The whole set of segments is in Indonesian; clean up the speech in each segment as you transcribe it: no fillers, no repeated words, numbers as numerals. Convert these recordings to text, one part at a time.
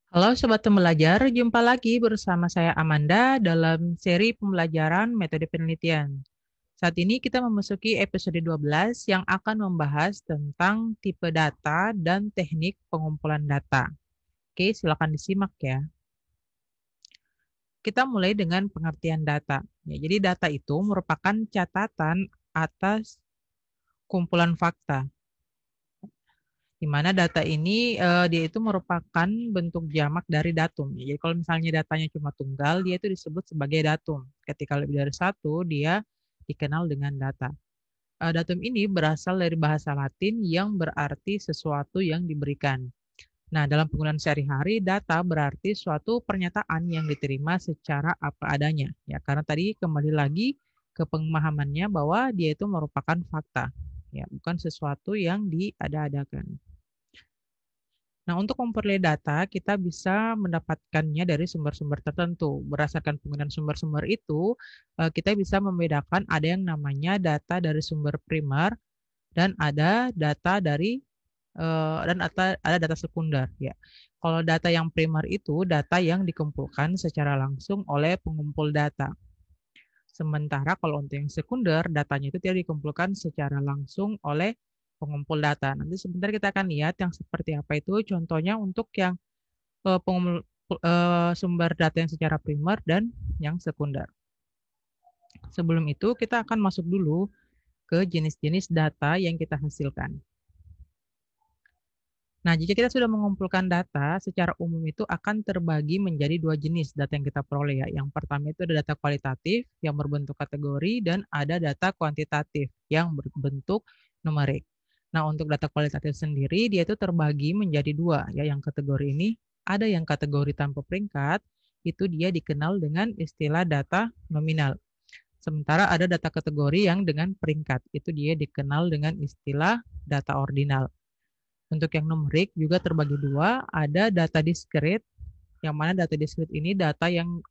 Halo Sobat Pembelajar, jumpa lagi bersama saya Amanda dalam seri pembelajaran metode penelitian. Saat ini kita memasuki episode 12 yang akan membahas tentang tipe data dan teknik pengumpulan data. Oke, silakan disimak ya. Kita mulai dengan pengertian data. Ya, jadi data itu merupakan catatan atas kumpulan fakta di mana data ini dia itu merupakan bentuk jamak dari datum. Jadi kalau misalnya datanya cuma tunggal, dia itu disebut sebagai datum. Ketika lebih dari satu, dia dikenal dengan data. Datum ini berasal dari bahasa Latin yang berarti sesuatu yang diberikan. Nah, dalam penggunaan sehari-hari, data berarti suatu pernyataan yang diterima secara apa adanya. Ya, karena tadi kembali lagi ke pemahamannya bahwa dia itu merupakan fakta, ya, bukan sesuatu yang diada-adakan. Nah, untuk memperoleh data, kita bisa mendapatkannya dari sumber-sumber tertentu. Berdasarkan penggunaan sumber-sumber itu, kita bisa membedakan ada yang namanya data dari sumber primer dan ada data dari ada data sekunder ya. Kalau data yang primer itu data yang dikumpulkan secara langsung oleh pengumpul data. Sementara kalau untuk yang sekunder, datanya itu tidak dikumpulkan secara langsung oleh pengumpul data. Nanti sebentar kita akan lihat yang seperti apa itu. Contohnya untuk yang sumber data yang secara primer dan yang sekunder. Sebelum itu, kita akan masuk dulu ke jenis-jenis data yang kita hasilkan. Nah, jika kita sudah mengumpulkan data, secara umum itu akan terbagi menjadi dua jenis data yang kita peroleh ya. Yang pertama itu ada data kualitatif yang berbentuk kategori dan ada data kuantitatif yang berbentuk numerik. Nah, untuk data kualitatif sendiri dia itu terbagi menjadi dua ya. Yang kategori ini ada yang kategori tanpa peringkat, itu dia dikenal dengan istilah data nominal. Sementara ada data kategori yang dengan peringkat, itu dia dikenal dengan istilah data ordinal. Untuk yang numerik juga terbagi dua, ada data diskrit, yang mana data diskrit ini data yang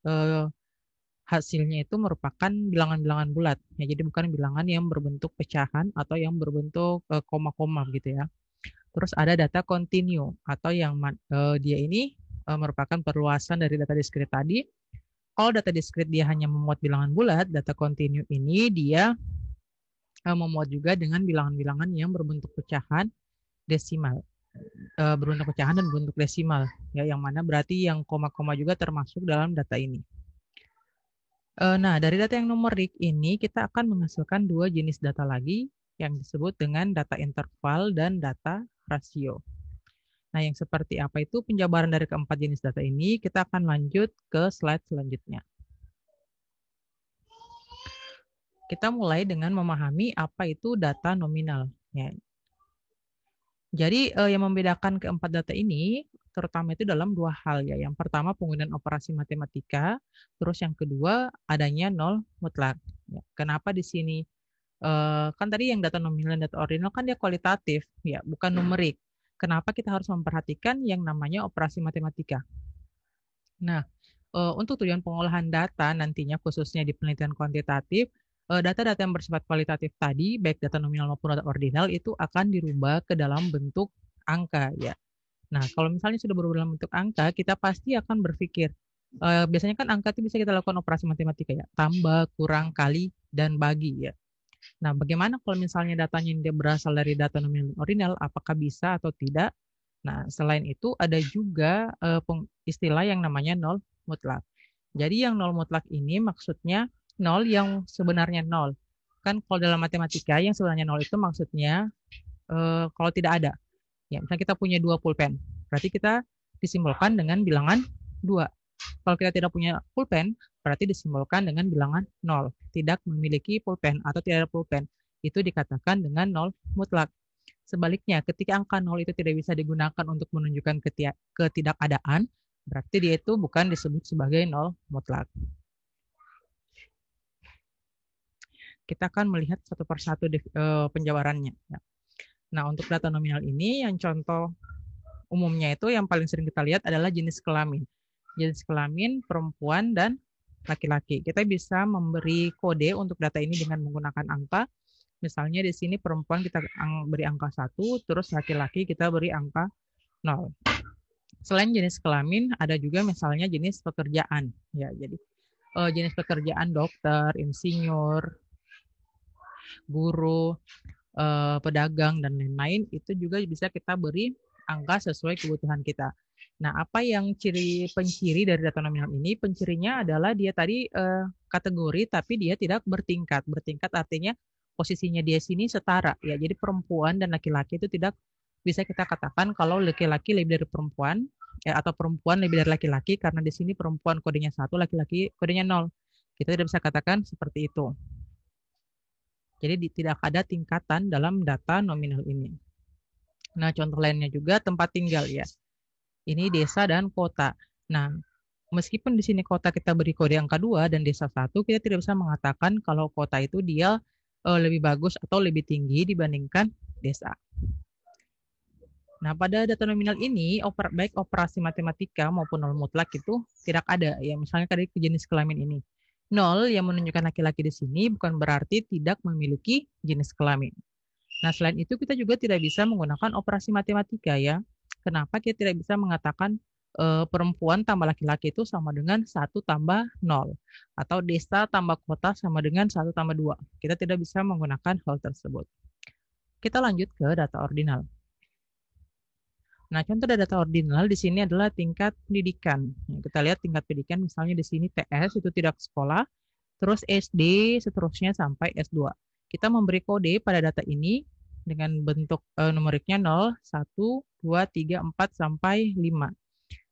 hasilnya itu merupakan bilangan-bilangan bulat. Ya, jadi bukan bilangan yang berbentuk pecahan atau yang berbentuk koma-koma gitu ya. Terus ada data kontinu atau yang dia ini merupakan perluasan dari data diskrit tadi. Kalau data diskrit dia hanya memuat bilangan bulat, data kontinu ini dia memuat juga dengan bilangan-bilangan yang berbentuk pecahan desimal. Berbentuk pecahan dan berbentuk desimal ya, yang mana berarti yang koma-koma juga termasuk dalam data ini. Nah, dari data yang numerik ini kita akan menghasilkan dua jenis data lagi yang disebut dengan data interval dan data rasio. Nah, yang seperti apa itu penjabaran dari keempat jenis data ini, kita akan lanjut ke slide selanjutnya. Kita mulai dengan memahami apa itu data nominal. Ya. Jadi yang membedakan keempat data ini terutama itu dalam dua hal ya. Yang pertama penggunaan operasi matematika, terus yang kedua adanya nol mutlak. Ya. Kenapa di sini kan tadi yang data nominal dan data ordinal kan dia kualitatif ya, bukan numerik. Kenapa kita harus memperhatikan yang namanya operasi matematika? Nah, untuk tujuan pengolahan data nantinya khususnya di penelitian kuantitatif, data-data yang bersifat kualitatif tadi, baik data nominal maupun data ordinal itu akan dirubah ke dalam bentuk angka ya. Nah, kalau misalnya sudah berubah dalam bentuk angka, kita pasti akan berpikir, biasanya kan angka itu bisa kita lakukan operasi matematika ya, tambah, kurang, kali, dan bagi ya. Nah, bagaimana kalau misalnya datanya dia berasal dari data nominal ordinal, apakah bisa atau tidak? Nah, selain itu ada juga istilah yang namanya nol mutlak. Jadi yang nol mutlak ini maksudnya nol yang sebenarnya nol. Kan kalau dalam matematika yang sebenarnya nol itu maksudnya kalau tidak ada. Ya, misalnya kita punya dua pulpen, berarti kita disimbolkan dengan bilangan 2. Kalau kita tidak punya pulpen, berarti disimbolkan dengan bilangan 0. Tidak memiliki pulpen atau tidak ada pulpen. Itu dikatakan dengan nol mutlak. Sebaliknya, ketika angka 0 itu tidak bisa digunakan untuk menunjukkan ketidakadaan, berarti dia itu bukan disebut sebagai nol mutlak. Kita akan melihat satu persatu penjabarannya. Nah, untuk data nominal ini, yang contoh umumnya itu yang paling sering kita lihat adalah jenis kelamin. Jenis kelamin perempuan dan laki-laki. Kita bisa memberi kode untuk data ini dengan menggunakan angka. Misalnya di sini perempuan kita beri angka 1, terus laki-laki kita beri angka 0. Selain jenis kelamin, ada juga misalnya jenis pekerjaan. Ya, jadi jenis pekerjaan dokter, insinyur, guru, pedagang, dan lain-lain, itu juga bisa kita beri angka sesuai kebutuhan kita. Nah, apa yang penciri dari data nominal ini? Pencirinya adalah dia tadi kategori, tapi dia tidak bertingkat. Bertingkat artinya posisinya dia sini setara. Ya, jadi perempuan dan laki-laki itu tidak bisa kita katakan kalau laki-laki lebih dari perempuan, atau perempuan lebih dari laki-laki, karena di sini perempuan kodenya 1, laki-laki kodenya 0. Kita tidak bisa katakan seperti itu. Jadi tidak ada tingkatan dalam data nominal ini. Nah, contoh lainnya juga tempat tinggal ya. Ini desa dan kota. Nah, meskipun di sini kota kita beri kode angka 2 dan desa 1, kita tidak bisa mengatakan kalau kota itu dia lebih bagus atau lebih tinggi dibandingkan desa. Nah, pada data nominal ini, baik operasi matematika maupun nol mutlak itu tidak ada. Ya, misalnya tadi jenis kelamin ini. 0 yang menunjukkan laki-laki di sini bukan berarti tidak memiliki jenis kelamin. Nah, selain itu kita juga tidak bisa menggunakan operasi matematika ya. Kenapa kita tidak bisa mengatakan perempuan tambah laki-laki itu sama dengan 1 tambah 0. Atau desa tambah kota sama dengan 1 tambah 2. Kita tidak bisa menggunakan hal tersebut. Kita lanjut ke data ordinal. Nah, contoh dari data ordinal di sini adalah tingkat pendidikan. Kita lihat tingkat pendidikan misalnya di sini TS itu tidak sekolah, terus SD seterusnya sampai S2. Kita memberi kode pada data ini dengan bentuk numeriknya 0, 1, 2, 3, 4, sampai 5.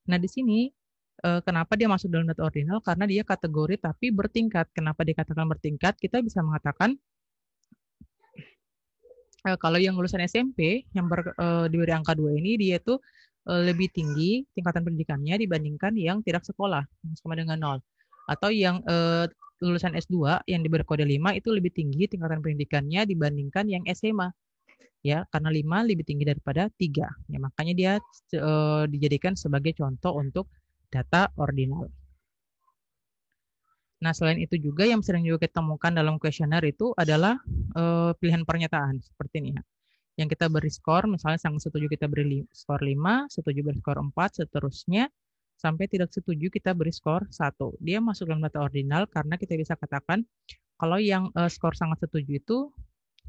Nah, di sini kenapa dia masuk dalam data ordinal? Karena dia kategori tapi bertingkat. Kenapa dikatakan bertingkat? Kita bisa mengatakan kalau yang lulusan SMP yang diberi angka 2 ini, dia tuh lebih tinggi tingkatan pendidikannya dibandingkan yang tidak sekolah, sama dengan 0. Atau yang lulusan S2 yang diberi kode 5 itu lebih tinggi tingkatan pendidikannya dibandingkan yang SMA. Ya, karena 5 lebih tinggi daripada 3. Ya, makanya dia dijadikan sebagai contoh untuk data ordinal. Nah, selain itu juga yang sering juga kita temukan dalam kuesioner itu adalah pilihan pernyataan seperti ini ya. Yang kita beri skor, misalnya sangat setuju kita beri skor 5, setuju beri skor 4, seterusnya, sampai tidak setuju kita beri skor 1. Dia masuk dalam data ordinal karena kita bisa katakan kalau yang skor sangat setuju itu,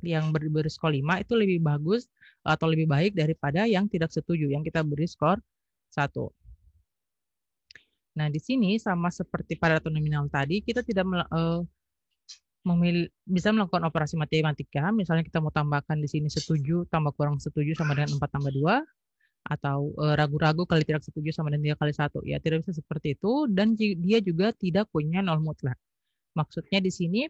yang beri skor 5 itu lebih bagus atau lebih baik daripada yang tidak setuju, yang kita beri skor 1. Nah, di sini sama seperti pada data nominal tadi, kita tidak bisa melakukan operasi matematika, misalnya kita mau tambahkan di sini setuju tambah kurang setuju sama dengan 4 tambah 2, atau ragu-ragu kali tidak setuju sama dengan 3 kali 1. Ya, tidak bisa seperti itu, dan dia juga tidak punya nol mutlak. Maksudnya di sini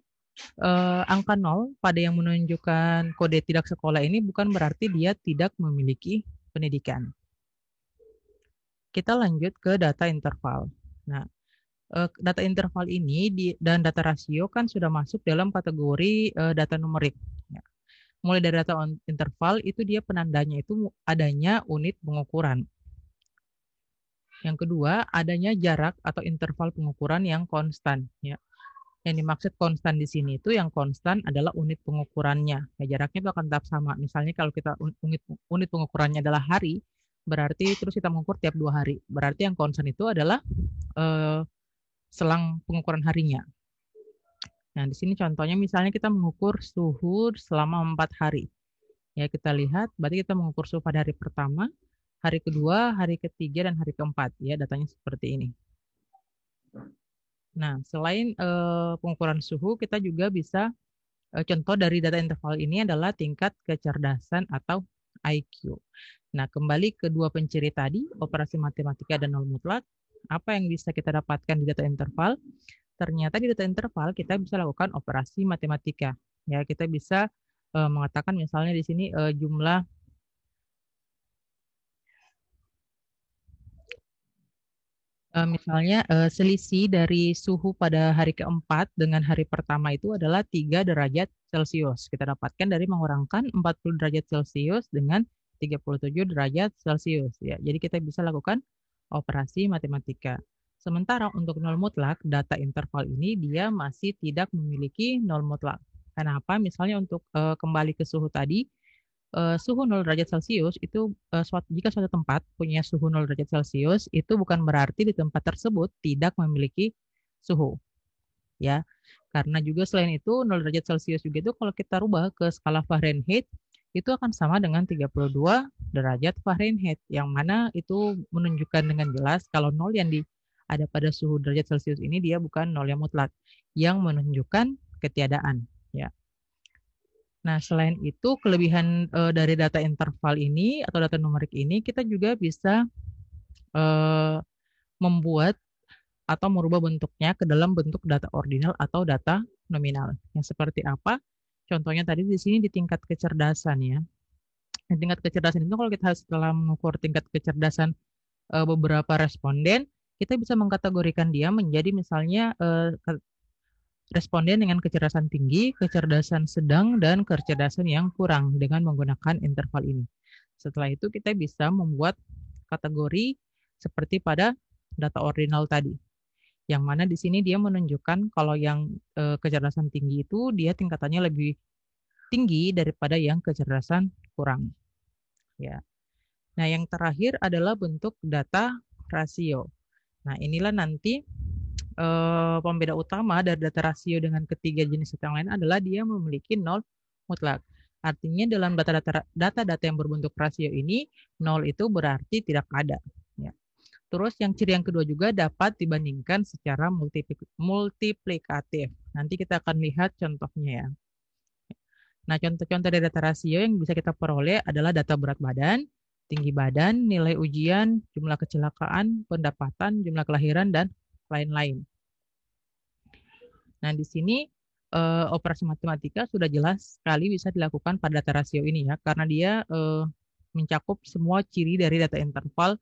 angka 0 pada yang menunjukkan kode tidak sekolah ini bukan berarti dia tidak memiliki pendidikan. Kita lanjut ke data interval. Nah, data interval ini dan data rasio kan sudah masuk dalam kategori data numerik. Ya. Mulai dari data interval itu dia penandanya itu adanya unit pengukuran. Yang kedua, adanya jarak atau interval pengukuran yang konstan. Ya. Yang dimaksud konstan di sini itu yang konstan adalah unit pengukurannya. Ya, jaraknya itu akan tetap sama. Misalnya kalau kita unit pengukurannya adalah hari, berarti terus kita mengukur tiap 2 hari. Berarti yang konstan itu adalah selang pengukuran harinya. Nah, di sini contohnya misalnya kita mengukur suhu selama 4 hari. Ya, kita lihat, berarti kita mengukur suhu pada hari pertama, hari kedua, hari ketiga, dan hari keempat. Ya, datanya seperti ini. Nah, selain pengukuran suhu, kita juga bisa, contoh dari data interval ini adalah tingkat kecerdasan atau IQ. Nah, kembali ke dua penciri tadi, operasi matematika dan nol mutlak. Apa yang bisa kita dapatkan di data interval? Ternyata di data interval kita bisa lakukan operasi matematika. Ya, kita bisa mengatakan misalnya di sini jumlah misalnya selisih dari suhu pada hari keempat dengan hari pertama itu adalah 3 derajat Celcius. Kita dapatkan dari mengurangkan 40 derajat Celcius dengan 37 derajat Celcius. Ya, jadi kita bisa lakukan operasi matematika. Sementara untuk nol mutlak, data interval ini dia masih tidak memiliki nol mutlak. Kenapa? Misalnya untuk kembali ke suhu tadi, suhu 0 derajat Celcius itu jika suatu tempat punya suhu 0 derajat Celcius itu bukan berarti di tempat tersebut tidak memiliki suhu, ya. Karena juga selain itu 0 derajat Celcius juga itu kalau kita rubah ke skala Fahrenheit itu akan sama dengan 32 derajat Fahrenheit, yang mana itu menunjukkan dengan jelas kalau 0 yang ada pada suhu derajat Celcius ini dia bukan 0 yang mutlak, yang menunjukkan ketiadaan, ya. Nah, selain itu kelebihan dari data interval ini atau data numerik ini kita juga bisa membuat atau merubah bentuknya ke dalam bentuk data ordinal atau data nominal. Yang seperti apa? Contohnya tadi di sini di tingkat kecerdasan, ya. Di tingkat kecerdasan itu kalau kita setelah mengukur tingkat kecerdasan beberapa responden, kita bisa mengkategorikan dia menjadi misalnya responden dengan kecerdasan tinggi, kecerdasan sedang, dan kecerdasan yang kurang dengan menggunakan interval ini. Setelah itu kita bisa membuat kategori seperti pada data ordinal tadi, yang mana di sini dia menunjukkan kalau yang kecerdasan tinggi itu dia tingkatannya lebih tinggi daripada yang kecerdasan kurang, ya. Nah, yang terakhir adalah bentuk data rasio. Nah, inilah nanti pembeda utama dari data rasio dengan ketiga jenis data yang lain adalah dia memiliki nol mutlak. Artinya dalam data-data yang berbentuk rasio ini, nol itu berarti tidak ada, ya. Terus yang ciri yang kedua juga dapat dibandingkan secara multiplikatif. Nanti kita akan lihat contohnya, ya. Nah, contoh-contoh dari data rasio yang bisa kita peroleh adalah data berat badan, tinggi badan, nilai ujian, jumlah kecelakaan, pendapatan, jumlah kelahiran, dan lain-lain. Nah, di sini operasi matematika sudah jelas sekali bisa dilakukan pada data rasio ini, ya, karena dia mencakup semua ciri dari data interval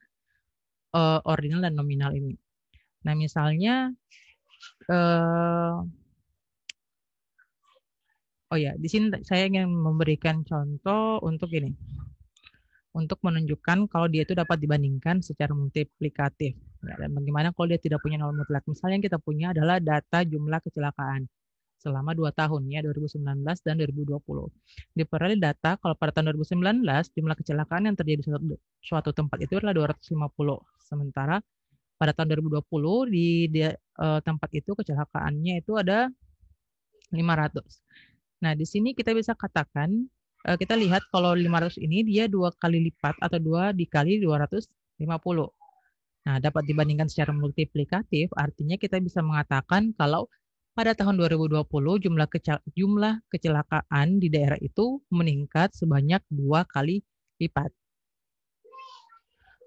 ordinal dan nominal ini. Nah, misalnya oh ya, di sini saya ingin memberikan contoh untuk ini, untuk menunjukkan kalau dia itu dapat dibandingkan secara multiplikatif. Ya, dan bagaimana kalau dia tidak punya nol mutlak. Misalnya yang kita punya adalah data jumlah kecelakaan selama 2 tahun, ya, 2019 dan 2020. Diperoleh data kalau pada tahun 2019 jumlah kecelakaan yang terjadi di suatu tempat itu adalah 250. Sementara pada tahun 2020 di tempat itu kecelakaannya itu ada 500. Nah, di sini kita bisa katakan, kita lihat kalau 500 ini dia 2 kali lipat atau 2 dikali 250. Nah, dapat dibandingkan secara multiplikatif, artinya kita bisa mengatakan kalau pada tahun 2020 jumlah kecelakaan di daerah itu meningkat sebanyak 2 kali lipat.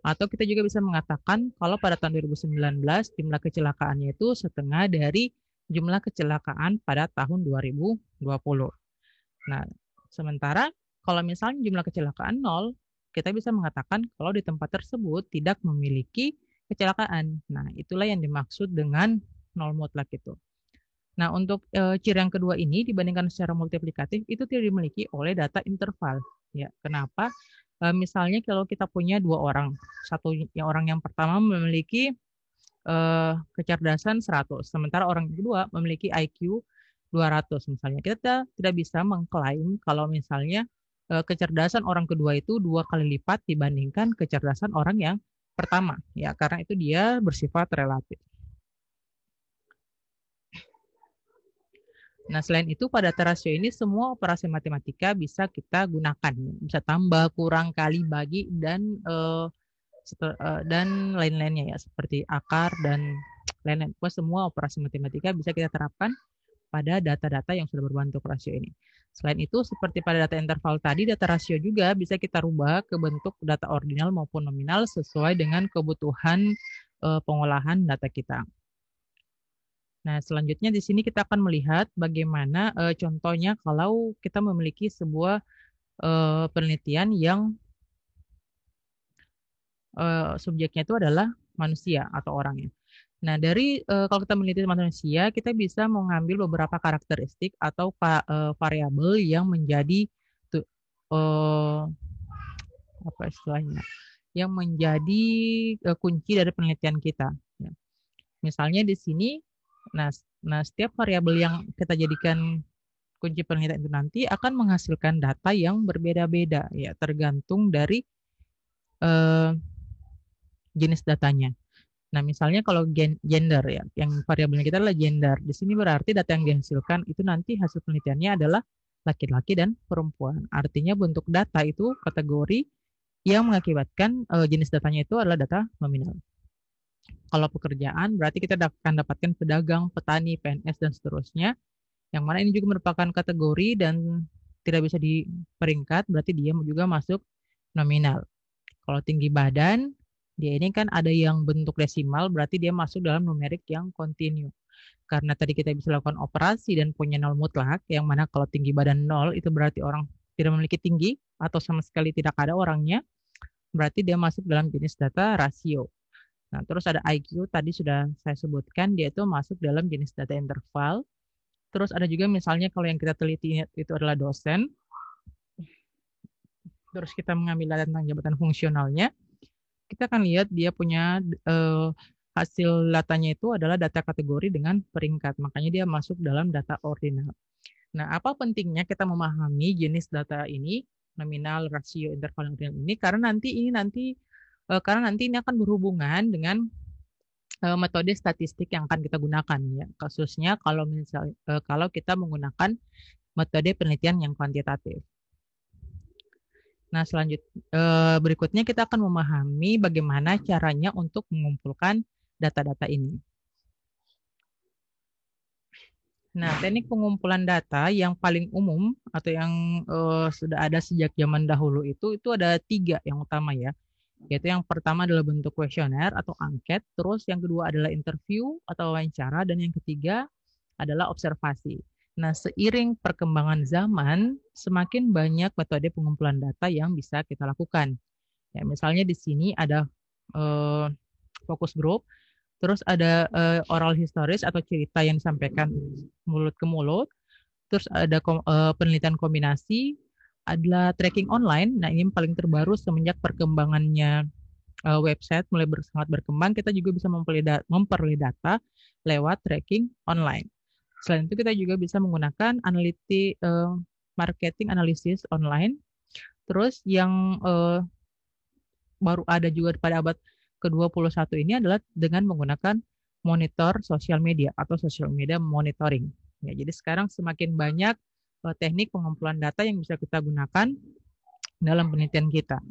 Atau kita juga bisa mengatakan kalau pada tahun 2019 jumlah kecelakaannya itu setengah dari jumlah kecelakaan pada tahun 2020. Nah, sementara kalau misalnya jumlah kecelakaan 0, kita bisa mengatakan kalau di tempat tersebut tidak memiliki kecelakaan. Nah, itulah yang dimaksud dengan nol mutlak itu. Nah, untuk ciri yang kedua ini dibandingkan secara multiplikatif itu tidak dimiliki oleh data interval. Ya, kenapa? Misalnya kalau kita punya 2 orang, orang yang pertama memiliki kecerdasan 100, sementara orang kedua memiliki IQ 200 misalnya. Kita tidak bisa mengklaim kalau misalnya kecerdasan orang kedua itu 2 kali lipat dibandingkan kecerdasan orang yang pertama, ya, karena itu dia bersifat relatif. Nah, selain itu pada data rasio ini semua operasi matematika bisa kita gunakan, bisa tambah, kurang, kali, bagi, dan lain-lainnya, ya, seperti akar dan lain-lain. Semua operasi matematika bisa kita terapkan pada data-data yang sudah berbentuk rasio ini. Selain itu, seperti pada data interval tadi, data rasio juga bisa kita rubah ke bentuk data ordinal maupun nominal sesuai dengan kebutuhan pengolahan data kita. Nah, selanjutnya di sini kita akan melihat bagaimana contohnya kalau kita memiliki sebuah penelitian yang subjeknya itu adalah manusia atau orangnya. Nah, dari kalau kita meneliti manusia, kita bisa mengambil beberapa karakteristik atau variabel yang menjadi apa istilahnya, yang menjadi kunci dari penelitian kita. Ya. Misalnya di sini, nah setiap variabel yang kita jadikan kunci penelitian itu nanti akan menghasilkan data yang berbeda-beda ya, tergantung dari jenis datanya. Nah, misalnya kalau gender ya, yang variabelnya kita adalah gender. Di sini berarti data yang dihasilkan itu nanti hasil penelitiannya adalah laki-laki dan perempuan. Artinya bentuk data itu kategori yang mengakibatkan jenis datanya itu adalah data nominal. Kalau pekerjaan berarti kita akan dapatkan pedagang, petani, PNS dan seterusnya. Yang mana ini juga merupakan kategori dan tidak bisa diperingkat, berarti dia juga masuk nominal. Kalau tinggi badan, dia ini kan ada yang bentuk desimal, berarti dia masuk dalam numerik yang kontinu. Karena tadi kita bisa lakukan operasi dan punya nol mutlak, yang mana kalau tinggi badan nol itu berarti orang tidak memiliki tinggi atau sama sekali tidak ada orangnya, berarti dia masuk dalam jenis data rasio. Nah, terus ada IQ, tadi sudah saya sebutkan, dia itu masuk dalam jenis data interval. Terus ada juga misalnya kalau yang kita teliti itu adalah dosen, terus kita mengambil data tentang jabatan fungsionalnya, kita akan lihat dia punya hasil datanya itu adalah data kategori dengan peringkat. Makanya dia masuk dalam data ordinal. Nah, apa pentingnya kita memahami jenis data ini, nominal, rasio, interval, ordinal ini, karena nanti ini akan berhubungan dengan metode statistik yang akan kita gunakan ya. Khususnya kalau kita menggunakan metode penelitian yang kuantitatif. Nah, berikutnya kita akan memahami bagaimana caranya untuk mengumpulkan data-data ini. Nah, teknik pengumpulan data yang paling umum atau yang sudah ada sejak zaman dahulu itu ada 3 yang utama ya. Yaitu yang pertama adalah bentuk kuesioner atau angket, terus yang kedua adalah interview atau wawancara, dan yang ketiga adalah observasi. Nah, seiring perkembangan zaman, semakin banyak metode pengumpulan data yang bisa kita lakukan. Ya, misalnya di sini ada focus group, terus ada oral historis atau cerita yang disampaikan mulut ke mulut, terus ada penelitian kombinasi, adalah tracking online. Nah, ini paling terbaru semenjak perkembangannya website mulai sangat berkembang, kita juga bisa memperoleh data lewat tracking online. Selain itu kita juga bisa menggunakan marketing analisis online. Terus yang baru ada juga pada abad ke-21 ini adalah dengan menggunakan monitor sosial media atau social media monitoring. Ya, jadi sekarang semakin banyak teknik pengumpulan data yang bisa kita gunakan dalam penelitian kita.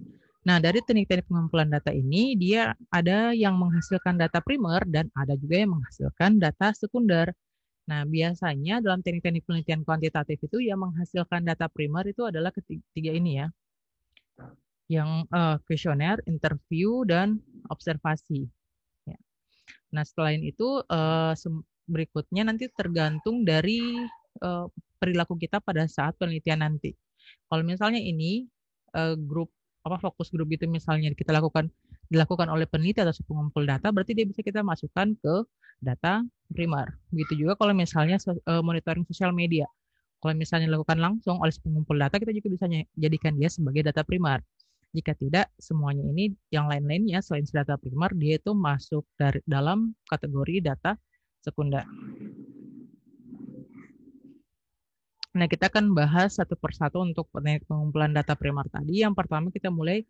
Nah, dari teknik-teknik pengumpulan data ini, dia ada yang menghasilkan data primer dan ada juga yang menghasilkan data sekunder. Nah, biasanya dalam teknik-teknik penelitian kuantitatif itu yang menghasilkan data primer itu adalah ketiga ini ya. Yang kuesioner, interview, dan observasi. Ya. Nah, selain itu berikutnya nanti tergantung dari perilaku kita pada saat penelitian nanti. Kalau misalnya ini fokus grup itu misalnya dilakukan oleh peneliti atau pengumpul data, berarti dia bisa kita masukkan ke data primer. Begitu juga kalau misalnya monitoring sosial media. Kalau misalnya dilakukan langsung oleh pengumpul data, kita juga bisa jadikan dia sebagai data primer. Jika tidak, semuanya ini yang lain-lainnya selain data primer, dia itu masuk dalam kategori data sekunder. Nah, kita akan bahas satu persatu untuk pengumpulan data primer tadi. Yang pertama kita mulai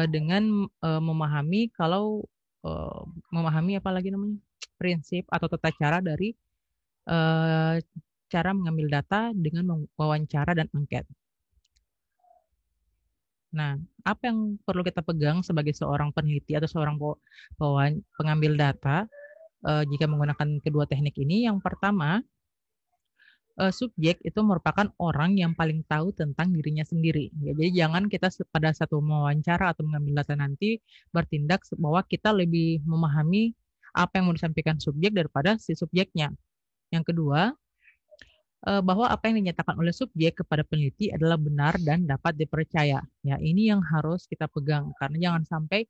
dengan memahami memahami apa lagi namanya? Prinsip atau tata cara dari cara mengambil data dengan wawancara dan angket. Nah, apa yang perlu kita pegang sebagai seorang peneliti atau seorang pengambil data jika menggunakan kedua teknik ini? Yang pertama, subjek itu merupakan orang yang paling tahu tentang dirinya sendiri. Ya, jadi jangan kita pada satu wawancara atau mengambil data nanti bertindak bahwa kita lebih memahami apa yang mau disampaikan subjek daripada si subjeknya. Yang kedua, bahwa apa yang dinyatakan oleh subjek kepada peneliti adalah benar dan dapat dipercaya. Ya, ini yang harus kita pegang karena jangan sampai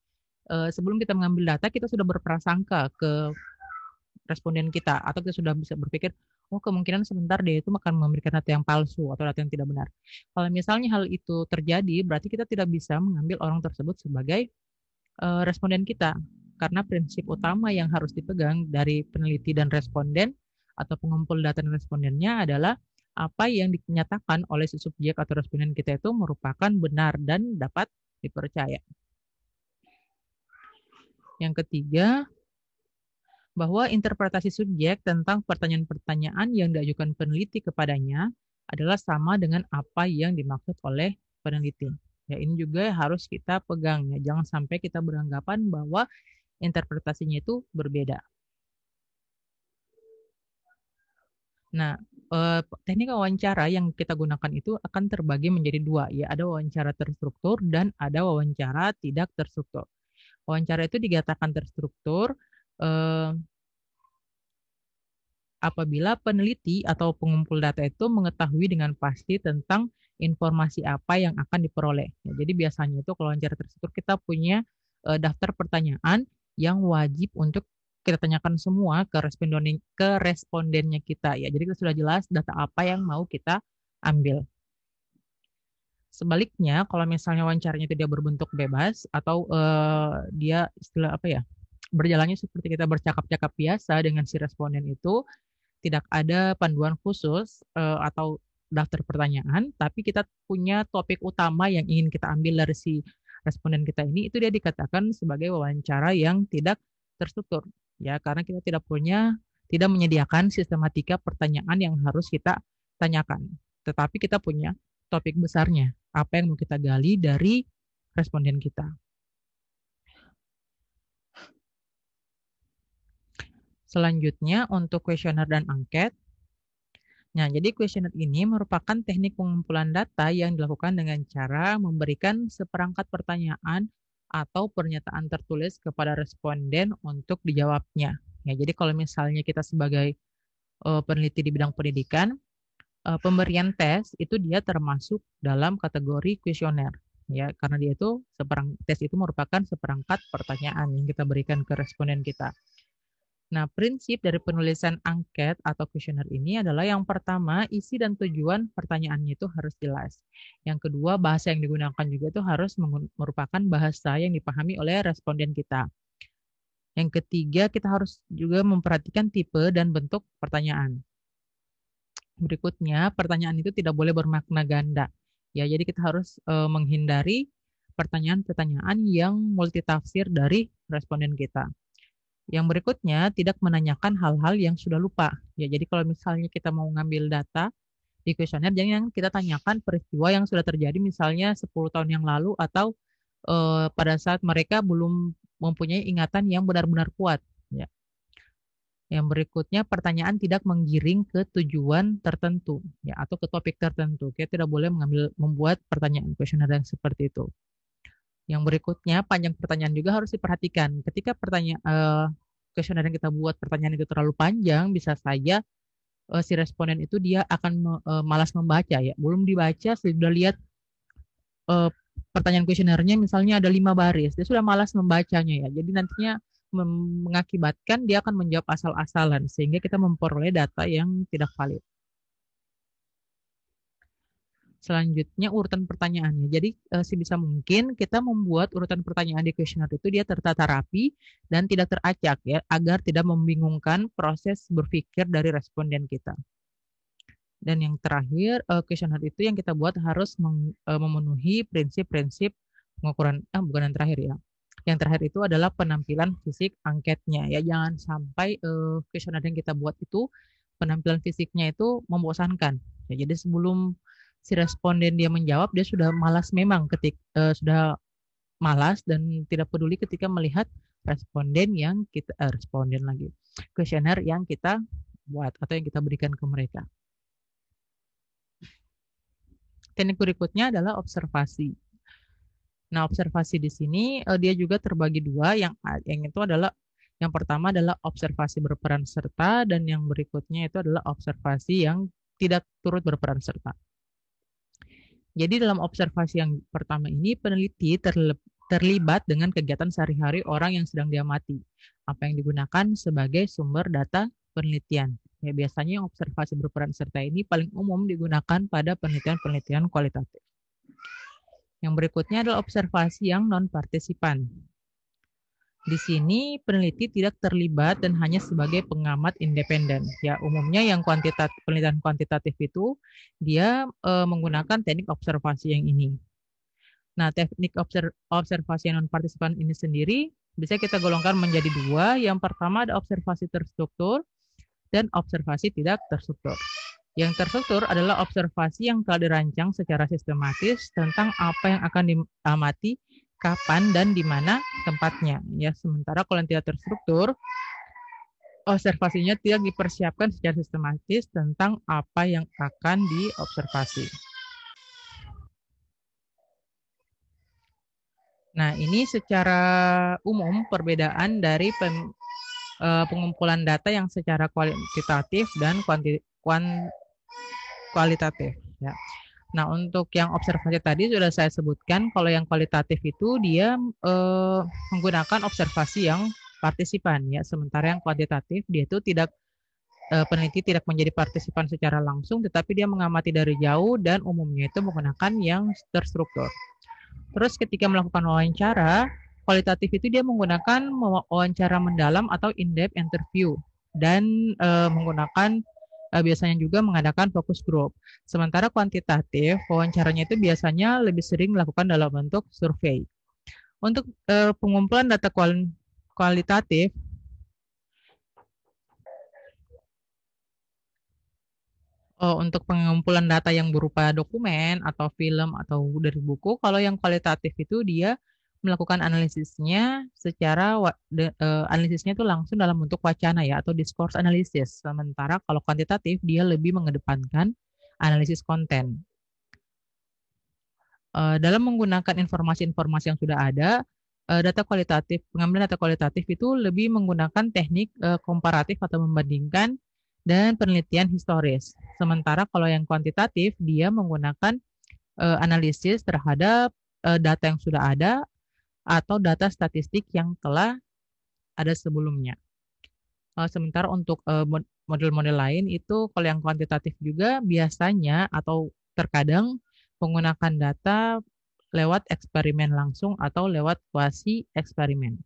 sebelum kita mengambil data kita sudah berprasangka ke responden kita atau kita sudah bisa berpikir, oh kemungkinan sebentar dia itu akan memberikan data yang palsu atau data yang tidak benar. Kalau misalnya hal itu terjadi, berarti kita tidak bisa mengambil orang tersebut sebagai responden kita. Karena prinsip utama yang harus dipegang dari peneliti dan responden atau pengumpul data dan respondennya adalah apa yang dinyatakan oleh si subjek atau responden kita itu merupakan benar dan dapat dipercaya. Yang ketiga, bahwa interpretasi subjek tentang pertanyaan-pertanyaan yang diajukan peneliti kepadanya adalah sama dengan apa yang dimaksud oleh peneliti. Ya, ini juga harus kita pegang ya. Jangan sampai kita beranggapan bahwa interpretasinya itu berbeda. Nah, teknik wawancara yang kita gunakan itu akan terbagi menjadi dua, ya. Ada wawancara terstruktur dan ada wawancara tidak terstruktur. Wawancara itu dikatakan terstruktur apabila peneliti atau pengumpul data itu mengetahui dengan pasti tentang informasi apa yang akan diperoleh. Ya, jadi biasanya itu kalau wawancara terstruktur kita punya daftar pertanyaan yang wajib untuk kita tanyakan semua ke respondennya kita ya. Jadi kita sudah jelas data apa yang mau kita ambil. Sebaliknya, kalau misalnya wawancaranya itu dia berbentuk bebas atau dia istilah apa ya, berjalannya seperti kita bercakap-cakap biasa dengan si responden itu, tidak ada panduan khusus atau daftar pertanyaan, tapi kita punya topik utama yang ingin kita ambil dari si responden kita ini, itu dia dikatakan sebagai wawancara yang tidak terstruktur, ya karena kita tidak menyediakan sistematika pertanyaan yang harus kita tanyakan, tetapi kita punya topik besarnya, apa yang mau kita gali dari responden kita. Selanjutnya untuk kuesioner dan angket. Nah, jadi kuesioner ini merupakan teknik pengumpulan data yang dilakukan dengan cara memberikan seperangkat pertanyaan atau pernyataan tertulis kepada responden untuk dijawabnya. Ya, jadi kalau misalnya kita sebagai peneliti di bidang pendidikan, pemberian tes itu dia termasuk dalam kategori kuesioner. Ya, karena tes itu merupakan seperangkat pertanyaan yang kita berikan ke responden kita. Nah, prinsip dari penulisan angket atau kuesioner ini adalah yang pertama, isi dan tujuan pertanyaannya itu harus jelas. Yang kedua, bahasa yang digunakan juga itu harus merupakan bahasa yang dipahami oleh responden kita. Yang ketiga, kita harus juga memperhatikan tipe dan bentuk pertanyaan. Berikutnya, pertanyaan itu tidak boleh bermakna ganda. Ya, jadi kita harus menghindari pertanyaan-pertanyaan yang multitafsir dari responden kita. Yang berikutnya, tidak menanyakan hal-hal yang sudah lupa. Ya, jadi kalau misalnya kita mau ngambil data di kuesioner, jangan kita tanyakan peristiwa yang sudah terjadi misalnya 10 tahun yang lalu atau pada saat mereka belum mempunyai ingatan yang benar-benar kuat. Ya. Yang berikutnya, pertanyaan tidak menggiring ke tujuan tertentu ya, atau ke topik tertentu. Kita tidak boleh membuat pertanyaan kuesioner yang seperti itu. Yang berikutnya, panjang pertanyaan juga harus diperhatikan. Ketika kuesioner yang kita buat pertanyaan itu terlalu panjang, bisa saja si responden itu dia akan malas membaca ya. Belum dibaca, sudah lihat pertanyaan kuesionernya misalnya ada 5 baris, dia sudah malas membacanya ya. Jadi nantinya mengakibatkan dia akan menjawab asal-asalan sehingga kita memperoleh data yang tidak valid. Selanjutnya urutan pertanyaannya. Jadi sebisa mungkin kita membuat urutan pertanyaan di kuesioner itu dia tertata rapi dan tidak teracak ya, agar tidak membingungkan proses berpikir dari responden kita. Dan yang terakhir, kuesioner itu yang kita buat harus memenuhi prinsip-prinsip pengukuran, bukan yang terakhir ya. Yang terakhir itu adalah penampilan fisik angketnya ya. Jangan sampai kuesioner yang kita buat itu penampilan fisiknya itu membosankan. Ya, jadi sebelum si responden dia menjawab, dia sudah malas memang sudah malas dan tidak peduli ketika melihat kuesioner yang kita buat atau yang kita berikan ke mereka. Teknik berikutnya adalah observasi. Nah, observasi di sini dia juga terbagi dua, yang itu adalah yang pertama adalah observasi berperan serta dan yang berikutnya itu adalah observasi yang tidak turut berperan serta. Jadi dalam observasi yang pertama ini, peneliti terlibat dengan kegiatan sehari-hari orang yang sedang diamati. Apa yang digunakan sebagai sumber data penelitian. Ya, biasanya observasi berperan serta ini paling umum digunakan pada penelitian-penelitian kualitatif. Yang berikutnya adalah observasi yang non-partisipan. Di sini peneliti tidak terlibat dan hanya sebagai pengamat independen. Ya, umumnya yang penelitian kuantitatif itu dia menggunakan teknik observasi yang ini. Nah, teknik observasi non partisipan ini sendiri bisa kita golongkan menjadi dua. Yang pertama ada observasi terstruktur dan observasi tidak terstruktur. Yang terstruktur adalah observasi yang telah dirancang secara sistematis tentang apa yang akan diamati, kapan dan di mana tempatnya. Ya, sementara kalau yang tidak terstruktur, observasinya tidak dipersiapkan secara sistematis tentang apa yang akan diobservasi. Nah, ini secara umum perbedaan dari pengumpulan data yang secara kuantitatif dan kualitatif. Ya. Nah, untuk yang observasi tadi sudah saya sebutkan, kalau yang kualitatif itu dia menggunakan observasi yang partisipan, ya. Sementara yang kuantitatif dia itu peneliti tidak menjadi partisipan secara langsung, tetapi dia mengamati dari jauh dan umumnya itu menggunakan yang terstruktur. Terus ketika melakukan wawancara, kualitatif itu dia menggunakan wawancara mendalam atau in-depth interview dan menggunakan biasanya juga mengadakan focus group. Sementara kuantitatif, wawancaranya itu biasanya lebih sering dilakukan dalam bentuk survei. Untuk pengumpulan data kualitatif, untuk pengumpulan data yang berupa dokumen atau film atau dari buku, kalau yang kualitatif itu dia melakukan analisisnya secara analisisnya itu langsung dalam bentuk wacana ya atau discourse analysis. Sementara kalau kuantitatif dia lebih mengedepankan analisis konten. Dalam menggunakan informasi-informasi yang sudah ada, pengambilan data kualitatif itu lebih menggunakan teknik komparatif atau membandingkan dan penelitian historis. Sementara kalau yang kuantitatif, dia menggunakan analisis terhadap data yang sudah ada atau data statistik yang telah ada sebelumnya. Sementara untuk model-model lain itu kalau yang kuantitatif juga biasanya atau terkadang menggunakan data lewat eksperimen langsung atau lewat kuasi eksperimen.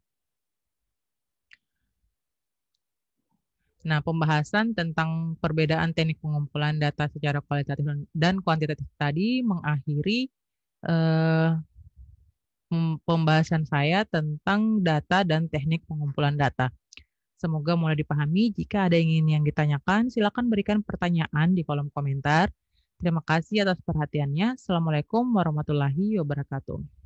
Nah, pembahasan tentang perbedaan teknik pengumpulan data secara kualitatif dan kuantitatif tadi mengakhiri pembahasan saya tentang data dan teknik pengumpulan data. Semoga mulai dipahami. Jika ada yang ditanyakan, silakan berikan pertanyaan di kolom komentar. Terima kasih atas perhatiannya. Assalamualaikum warahmatullahi wabarakatuh.